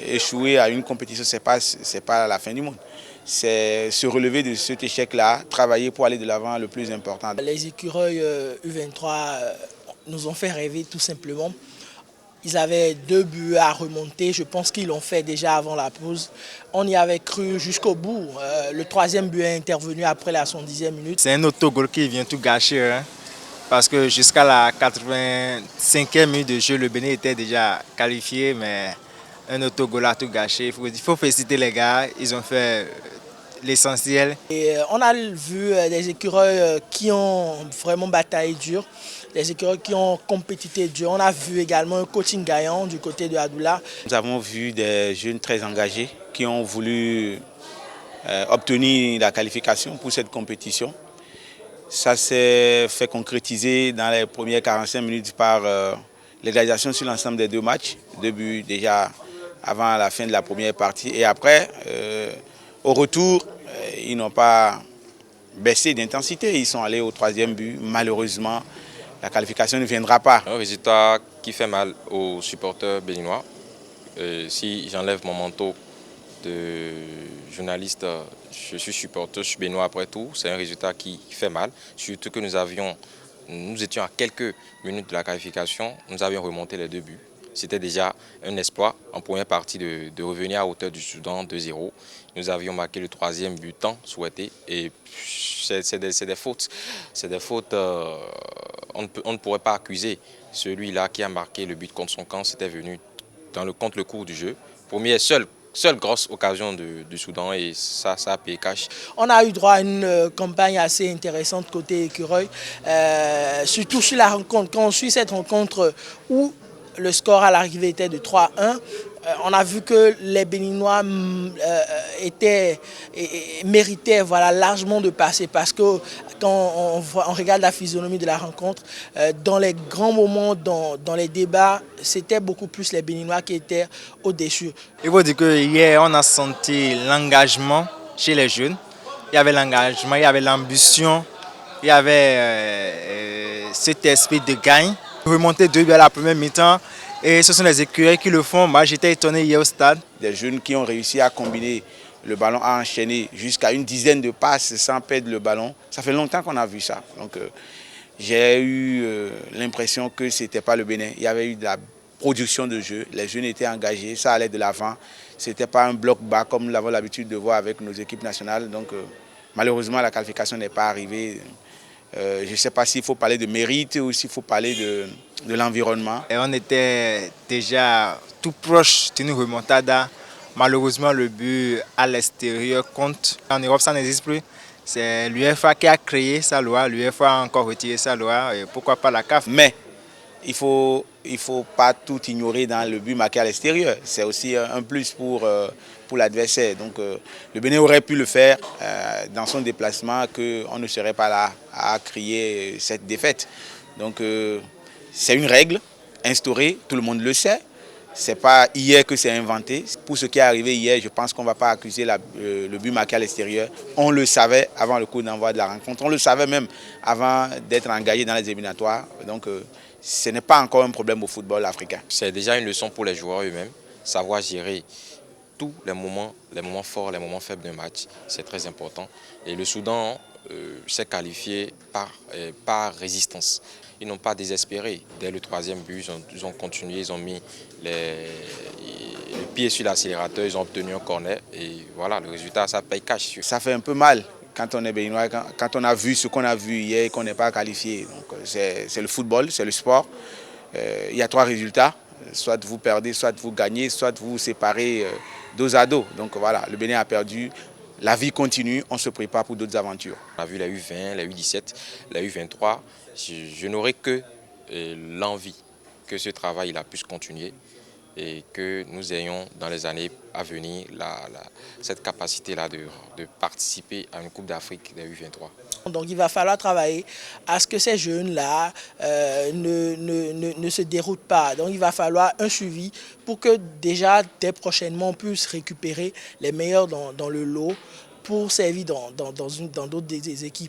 Échouer à une compétition, c'est pas la fin du monde. C'est se relever de cet échec-là, travailler pour aller de l'avant le plus important. Les écureuils U23 nous ont fait rêver tout simplement. Ils avaient 2 buts à remonter, je pense qu'ils l'ont fait déjà avant la pause. On y avait cru jusqu'au bout. Le 3e but est intervenu après la 110e minute. C'est un autogol qui vient tout gâcher, hein, parce que jusqu'à la 85e minute de jeu, le Bénin était déjà qualifié, mais un autogol a tout gâché. Il faut féliciter les gars, ils ont fait l'essentiel. Et on a vu des écureuils qui ont vraiment bataillé dur, des écureuils qui ont compétité dur. On a vu également un coaching gagnant du côté de Adoula. Nous avons vu des jeunes très engagés qui ont voulu obtenir la qualification pour cette compétition. Ça s'est fait concrétiser dans les premières 45 minutes par l'égalisation sur l'ensemble des 2 matchs. 2 buts déjà avant la fin de la première partie. Et après, au retour, ils n'ont pas baissé d'intensité. Ils sont allés au 3e but. Malheureusement, la qualification ne viendra pas. Un résultat qui fait mal aux supporters béninois. Si j'enlève mon manteau de journaliste, je suis supporter, je suis béninois après tout. C'est un résultat qui fait mal, surtout que nous étions à quelques minutes de la qualification, nous avions remonté les 2 buts. C'était déjà un exploit en première partie de revenir à hauteur du Soudan 2-0. Nous avions marqué le 3e but tant souhaité et c'est des fautes. C'est des fautes, on ne pourrait pas accuser celui-là qui a marqué le but contre son camp. C'était venu contre le cours du jeu. Première seule grosse occasion du Soudan et ça a payé cash. On a eu droit à une campagne assez intéressante côté écureuil, surtout sur la rencontre. Quand on suit cette rencontre où le score à l'arrivée était de 3-1, on a vu que les Béninois méritaient largement de passer parce que quand on regarde la physionomie de la rencontre, dans les grands moments, dans les débats, c'était beaucoup plus les Béninois qui étaient au-dessus. Il faut dire que hier, on a senti l'engagement chez les jeunes. Il y avait l'engagement, il y avait l'ambition, il y avait cet esprit de gagne. Remonter 2 buts à la première mi-temps et ce sont les écureuils qui le font. Moi, j'étais étonné hier au stade. Des jeunes qui ont réussi à combiner le ballon, à enchaîner jusqu'à une dizaine de passes sans perdre le ballon. Ça fait longtemps qu'on a vu ça. Donc, j'ai eu l'impression que ce n'était pas le Bénin. Il y avait eu de la production de jeu. Les jeunes étaient engagés, ça allait de l'avant. Ce n'était pas un bloc bas comme nous l'avons l'habitude de voir avec nos équipes nationales. Donc, malheureusement, la qualification n'est pas arrivée. Je ne sais pas s'il faut parler de mérite ou s'il faut parler de l'environnement. Et on était déjà tout proche d'une remontada. Malheureusement, le but à l'extérieur compte. En Europe, ça n'existe plus. C'est l'UEFA qui a créé sa loi. L'UEFA a encore retiré sa loi. Et pourquoi pas la CAF? Mais il faut pas tout ignorer dans le but marqué à l'extérieur. C'est aussi un plus pour l'adversaire. Donc le Bénin aurait pu le faire dans son déplacement, qu'on ne serait pas là à crier cette défaite. Donc c'est une règle instaurée, tout le monde le sait. Ce n'est pas hier que c'est inventé. Pour ce qui est arrivé hier, je pense qu'on ne va pas accuser le but marqué à l'extérieur. On le savait avant le coup d'envoi de la rencontre. On le savait même avant d'être engagé dans les éliminatoires. Donc ce n'est pas encore un problème au football africain. C'est déjà une leçon pour les joueurs eux-mêmes. Savoir gérer tous les moments forts, les moments faibles d'un match. C'est très important. Et le Soudan s'est qualifié par résistance. Ils n'ont pas désespéré. Dès le 3e but, ils ont continué, ils ont mis le pied sur l'accélérateur, ils ont obtenu un corner. Et voilà, le résultat, ça paye cash. Ça fait un peu mal quand on est béninois, quand on a vu ce qu'on a vu hier et qu'on n'est pas qualifié. C'est le football, c'est le sport. Il y a 3 résultats. Soit vous perdez, soit vous gagnez, soit vous vous séparez dos à dos. Donc voilà, le Bénin a perdu. La vie continue, on se prépare pour d'autres aventures. On a vu la U20, la U17, la U23. Je n'aurai que l'envie que ce travail puisse continuer et que nous ayons dans les années à venir cette capacité-là de participer à une Coupe d'Afrique des U23. Donc il va falloir travailler à ce que ces jeunes-là ne se déroutent pas. Donc il va falloir un suivi pour que déjà dès prochainement on puisse récupérer les meilleurs dans le lot pour servir dans d'autres équipes.